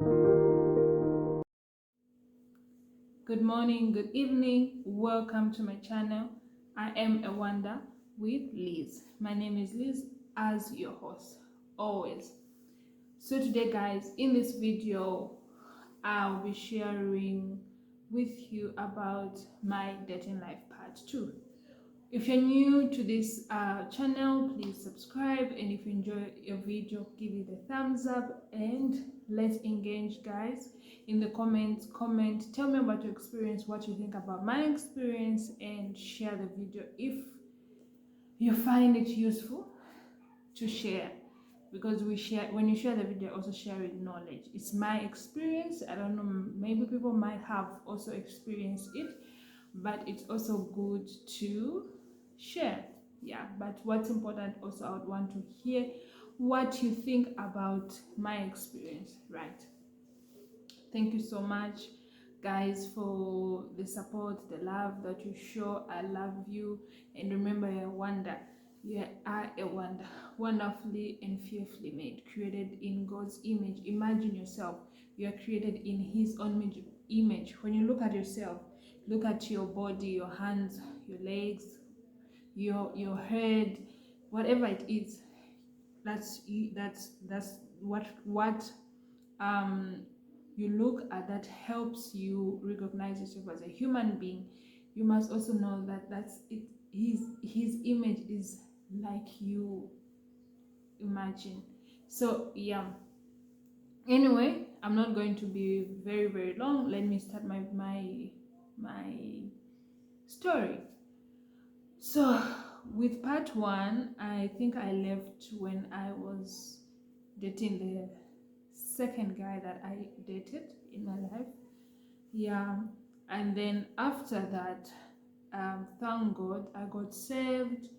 Good morning, good evening, welcome to my channel. I am a wonder with Liz. My name is Liz as your host, always. So today guys, in this video, I'll be sharing with you about my dating life part 2. If you're new to this channel, please subscribe, and if you enjoy your video, give it a thumbs up, and let's engage guys in the comments. Tell me about your experience, what you think about my experience, and share the video if you find it useful to share, because we share, when you share the video, also sharing knowledge. It's my experience. I don't know, maybe people might have also experienced it, but it's also good to share. Yeah, but what's important also, I would want to hear what you think about my experience, right? Thank you so much guys for the support, the love that you show. I love you, and remember, you're a wonder. You are a wonder, wonderfully and fearfully made, created in God's image. Imagine yourself, you are created in his own image. When you look at yourself, look at your body, your hands, your legs, your head, whatever it is. That's what you look at, that helps you recognize yourself as a human being. You must also know that that's it. His image is like you imagine. So yeah, anyway, I'm not going to be very long. Let me start my story. So with part 1, I think I left when I was dating the second guy that I dated in my life. Yeah, and then after that, thank God, I got saved.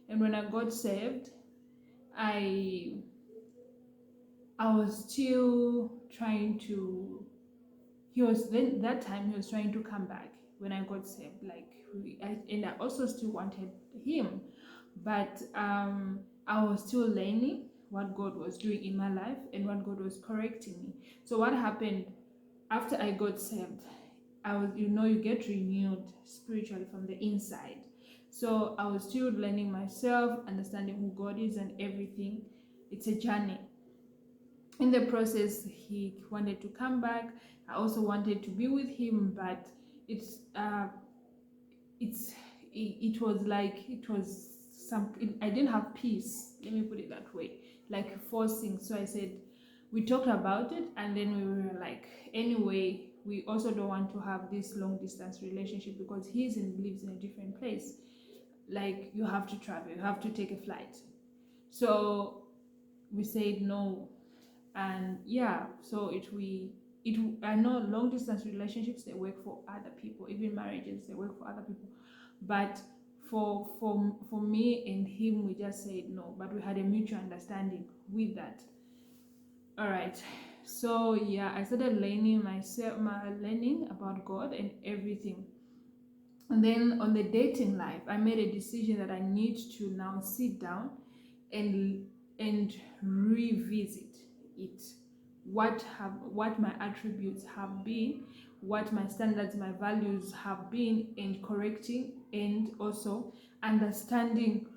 And when I got saved, I was still trying to. He was then, that time he was trying to come back when I got saved. And I also still wanted him, but I was still learning what God was doing in my life and what God was correcting me. So what happened after I got saved? You get renewed spiritually from the inside. So I was still learning myself, understanding who God is and everything. It's a journey. In the process, he wanted to come back. I also wanted to be with him, but it's it's it was like, it was I didn't have peace, let me put it that way, like forcing. So I said, we talked about it, and then we were like, anyway, we also don't want to have this long distance relationship, because lives in a different place. Like, you have to travel, you have to take a flight. So we said no. And yeah, so I know long distance relationships, they work for other people, even marriages, they work for other people, but for me and him, we just said no, but we had a mutual understanding with that. All right, so yeah, I started learning learning about God and everything. And then on the dating life, I made a decision that I need to now sit down and revisit it. What my attributes have been, what my standards, my values have been, and correcting, and also understanding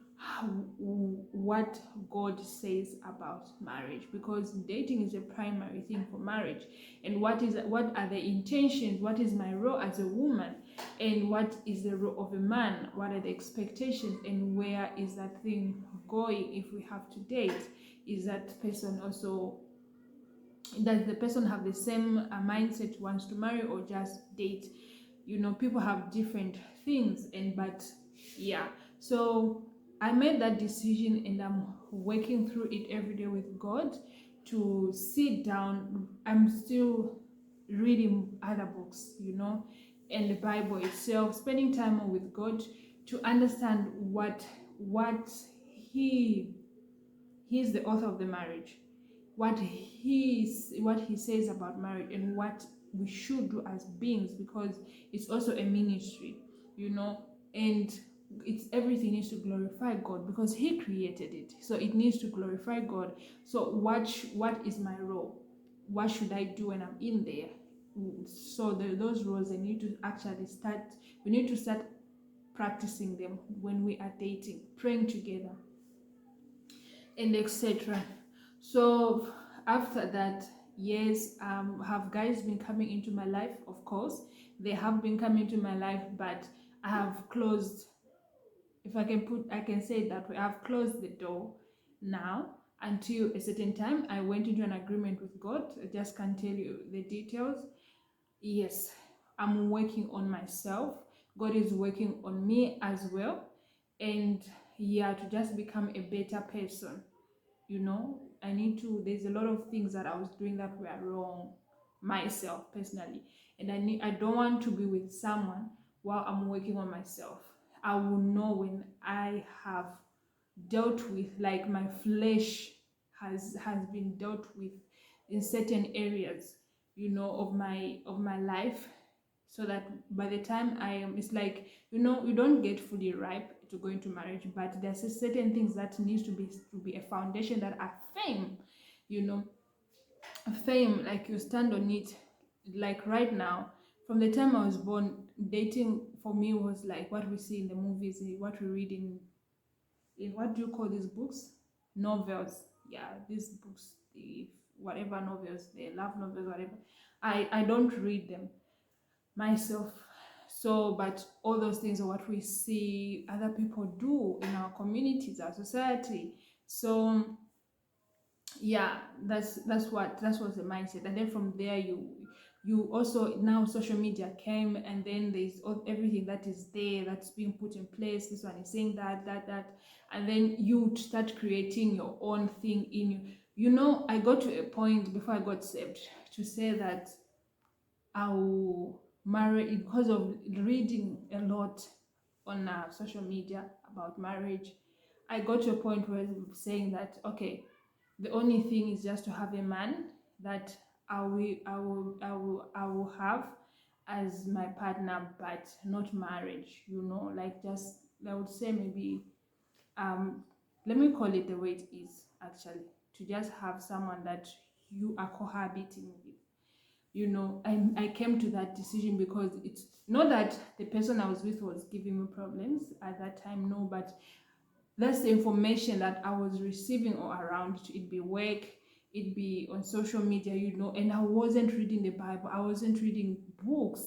what God says about marriage, because dating is a primary thing for marriage. And what are the intentions, what is my role as a woman, and what is the role of a man, what are the expectations, and where is that thing going if we have to date? Is that person also, does the person have the same mindset, wants to marry or just date? People have different things, but yeah. So I made that decision, and I'm working through it every day with God, to sit down. I'm still reading other books, and the Bible itself, spending time with God to understand what he he's the author of the marriage, what he says about marriage, and what we should do as beings, because it's also a ministry, and it's everything needs to glorify God, because he created it, so it needs to glorify God. So what is my role? what should I do when I'm in there? So those roles, I need to actually start, we need to start practicing them when we are dating, praying together, and etc. So after that, yes, have guys been coming into my life? Of course, they have been coming into my life, but I have closed, if I can say it that way, I've closed the door now until a certain time. I went into an agreement with God. I just can't tell you the details. Yes, I'm working on myself. God is working on me as well. And yeah, to just become a better person. I need to, there's a lot of things that I was doing that were wrong myself personally. And I don't want to be with someone while I'm working on myself. I will know when I have dealt with, like my flesh has been dealt with in certain areas, of my life, so that by the time I am, it's like, you don't get fully ripe to go into marriage, but there's certain things that needs to be a foundation that are firm, you know fame, like you stand on it. Like right now, from the time I was born, dating for me was like what we see in the movies, what we read in what do you call these books? Novels. Yeah, these books, the whatever novels, the love novels, whatever. I don't read them myself. So, but all those things are what we see other people do in our communities, our society. So yeah, that's what's the mindset. And then from there, you also, now social media came, and then there's everything that is there that's being put in place. This one is saying that, and then you start creating your own thing in you. I got to a point before I got saved to say that I'll marry, because of reading a lot on social media about marriage. I got to a point where I'm saying that, okay, the only thing is just to have a man that I will have as my partner, but not marriage. Like, just, I would say, maybe, let me call it the way it is, actually, to just have someone that you are cohabiting with. I came to that decision because it's not that the person I was with was giving me problems at that time, no, but that's the information that I was receiving all around. It be work, it be on social media, and I wasn't reading the Bible, I wasn't reading books.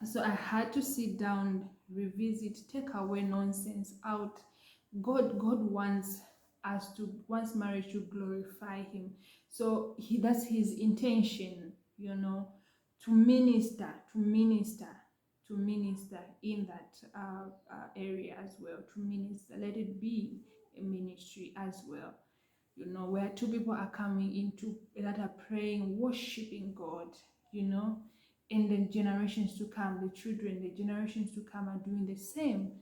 So I had to sit down, revisit, take away nonsense out. God wants marriage to glorify him. So that's his intention, to minister in that area as well, to minister. Let it be a ministry as well, where two people are coming into, that are praying, worshiping God, you know, and the generations to come, the children, the generations to come are doing the same.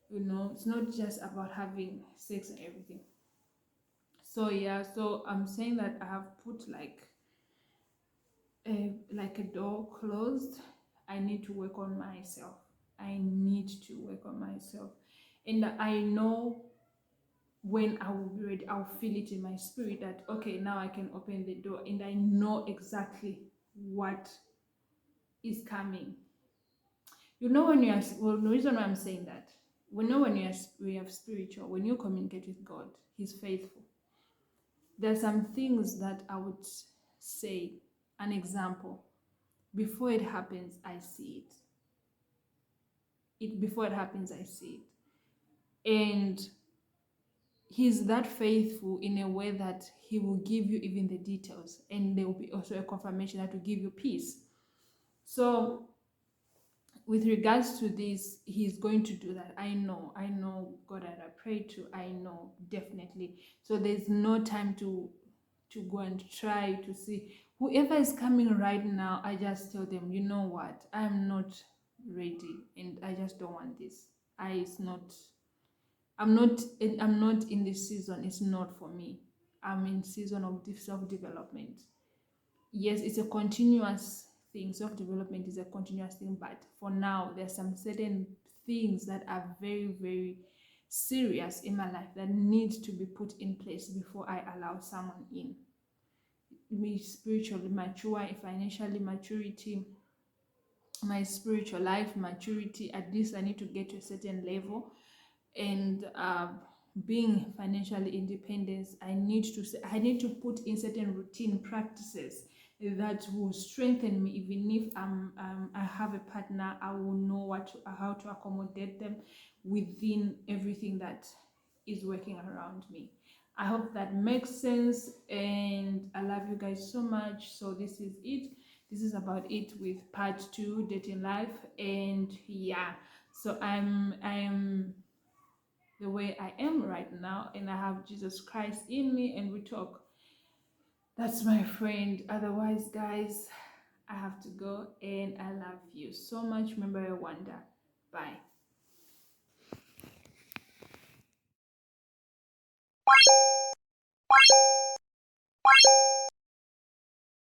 It's not just about having sex and everything. So yeah, so I'm saying that I have put like a door closed. I need to work on myself. I need to work on myself. And I know when I will be ready, I'll feel it in my spirit that, okay, now I can open the door, and I know exactly what is coming. When you are, well, the reason why I'm saying that, when you have spiritual, when you communicate with God, He's faithful. There are some things that I would say, an example, before it happens, I see it. Before it happens, I see it. And He's that faithful in a way that He will give you even the details, and there will be also a confirmation that will give you peace. So with regards to this, He's going to do that. I know God that I pray to, I know, definitely. So there's no time to go and try to see whoever is coming right now. I just tell them, you know what, I'm not ready, and I just don't want this. I'm not in this season. It's not for me. I'm in season of self-development. Yes, it's a continuous thing. Self-development is a continuous thing, but for now, there's some certain things that are very, very serious in my life that need to be put in place before I allow someone in. me spiritually mature, financially maturity, my spiritual life maturity. At least I need to get to a certain level, and being financially independent, I need to put in certain routine practices that will strengthen me. Even if I have a partner, I will know how to accommodate them within everything that is working around me. I hope that makes sense, and I love you guys so much. So this is it. This is about it with part 2, dating life. And yeah, so I'm the way I am right now, and I have Jesus Christ in me, and we talk. That's my friend. Otherwise, guys, I have to go, and I love you so much. Remember your wonder. Bye.